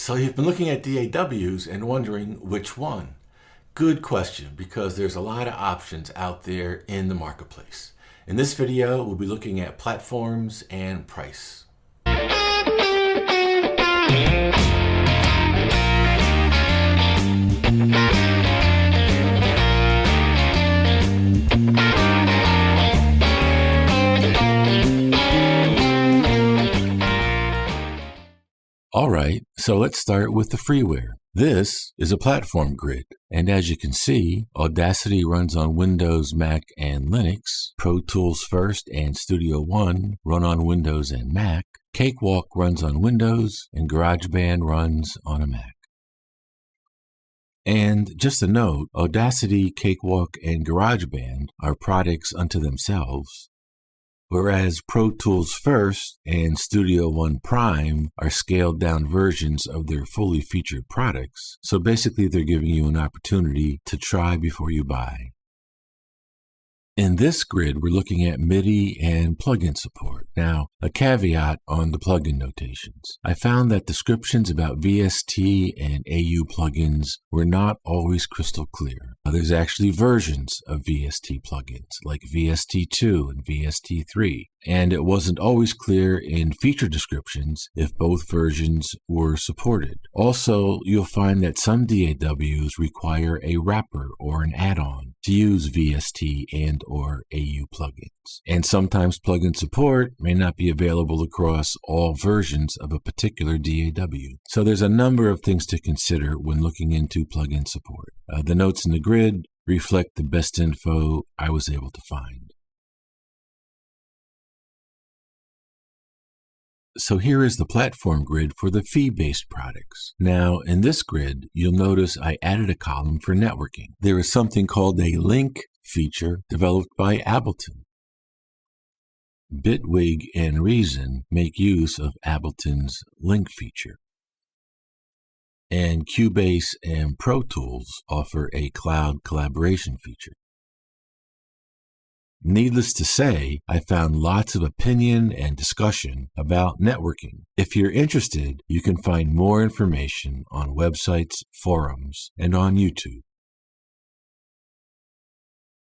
So you've been looking at DAWs and wondering which one. Good question, because there's a lot of options out there in the marketplace. In this video, we'll be looking at platforms and price. Alright, so let's start with the freeware. This is a platform grid, and as you can see, Audacity runs on Windows, Mac, and Linux. Pro Tools First and Studio One run on Windows and Mac. Cakewalk runs on Windows, and GarageBand runs on a Mac. And just a note, Audacity, Cakewalk, and GarageBand are products unto themselves, whereas Pro Tools First and Studio One Prime are scaled down versions of their fully featured products. So basically they're giving you an opportunity to try before you buy. In this grid, we're looking at MIDI and plugin support. Now, a caveat on the plugin notations. I found that descriptions about VST and AU plugins were not always crystal clear. There's actually versions of VST plugins, like VST2 and VST3, and it wasn't always clear in feature descriptions if both versions were supported. Also, you'll find that some DAWs require a wrapper or an add-on to use VST and or AU plugins. And sometimes plugin support may not be available across all versions of a particular DAW. So there's a number of things to consider when looking into plugin support. The notes in the grid reflect the best info I was able to find. So here is the platform grid for the fee-based products. Now, in this grid, you'll notice I added a column for networking. There is something called a link feature developed by Ableton. Bitwig and Reason make use of Ableton's link feature. And Cubase and Pro Tools offer a cloud collaboration feature. Needless to say, I found lots of opinion and discussion about networking. If you're interested, you can find more information on websites, forums, and on YouTube.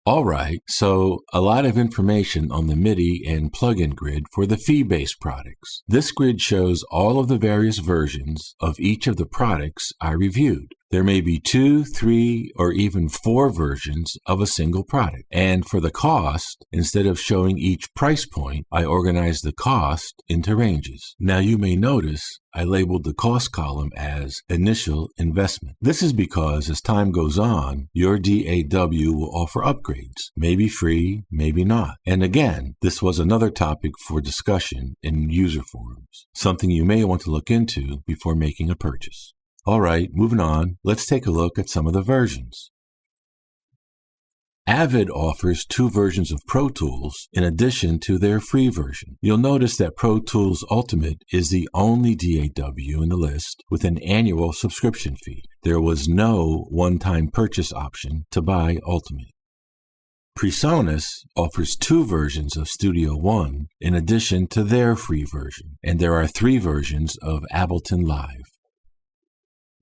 Alright, so a lot of information on the MIDI and plugin grid for the fee-based products. This grid shows all of the various versions of each of the products I reviewed. There may be 2, 3, or even 4 versions of a single product. And for the cost, instead of showing each price point, I organized the cost into ranges. Now you may notice I labeled the cost column as Initial Investment. This is because as time goes on, your DAW will offer upgrades, maybe free, maybe not. And again, this was another topic for discussion in user forums, something you may want to look into before making a purchase. Alright, moving on, let's take a look at some of the versions. Avid offers 2 versions of Pro Tools in addition to their free version. You'll notice that Pro Tools Ultimate is the only DAW in the list with an annual subscription fee. There was no one-time purchase option to buy Ultimate. PreSonus offers 2 versions of Studio One in addition to their free version, and there are 3 versions of Ableton Live.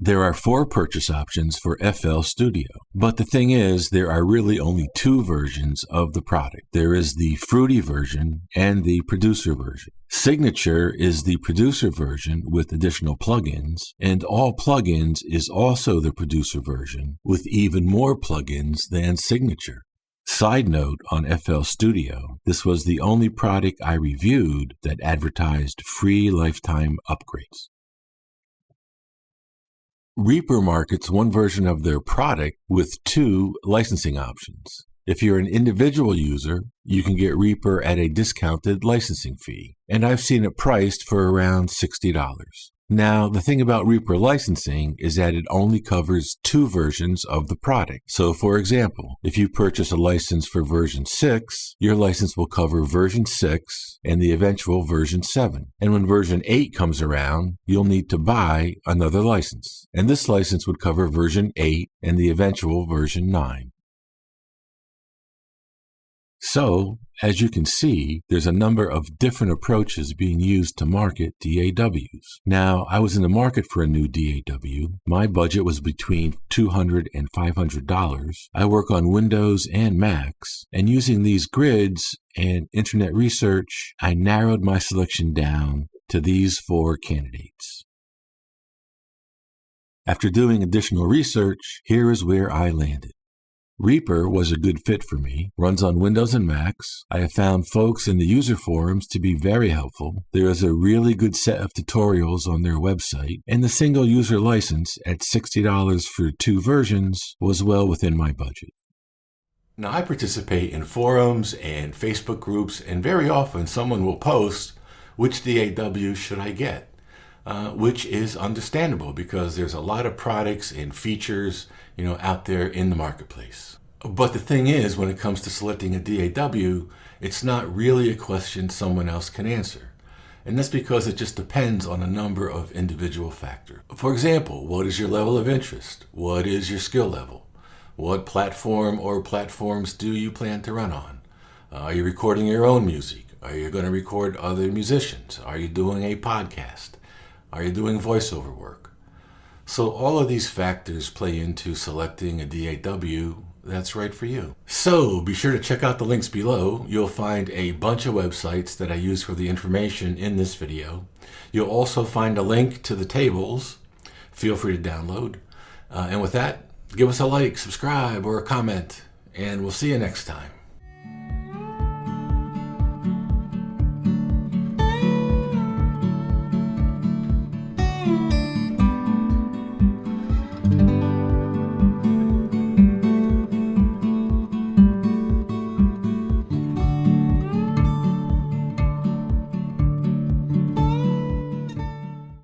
There are 4 purchase options for FL Studio, but the thing is, there are really only 2 versions of the product. There is the Fruity version and the producer version. Signature is the producer version with additional plugins, and All Plugins is also the producer version with even more plugins than Signature. Side note on FL Studio, this was the only product I reviewed that advertised free lifetime upgrades. Reaper markets one version of their product with 2 licensing options. If you're an individual user, you can get Reaper at a discounted licensing fee, and I've seen it priced for around $60. Now, the thing about Reaper licensing is that it only covers 2 versions of the product. So, for example, if you purchase a license for version 6, your license will cover version 6 and the eventual version 7. And when version 8 comes around, you'll need to buy another license. And this license would cover version 8 and the eventual version 9. So, as you can see, there's a number of different approaches being used to market DAWs. Now, I was in the market for a new DAW. My budget was between $200 and $500. I work on Windows and Macs, and using these grids and internet research, I narrowed my selection down to these 4 candidates. After doing additional research, here is where I landed. Reaper was a good fit for me, runs on Windows and Macs. I have found folks in the user forums to be very helpful. There is a really good set of tutorials on their website, and the single user license at $60 for 2 versions was well within my budget. Now, I participate in forums and Facebook groups, and very often someone will post, which DAW should I get? Which is understandable because there's a lot of products and features, out there in the marketplace. But the thing is, when it comes to selecting a DAW, it's not really a question someone else can answer. And that's because it just depends on a number of individual factors. For example, what is your level of interest? What is your skill level? What platform or platforms do you plan to run on? Are you recording your own music? Are you going to record other musicians? Are you doing a podcast? Are you doing voiceover work? So all of these factors play into selecting a DAW that's right for you. So be sure to check out the links below. You'll find a bunch of websites that I use for the information in this video. You'll also find a link to the tables. Feel free to download. And with that, give us a like, subscribe, or a comment, and we'll see you next time.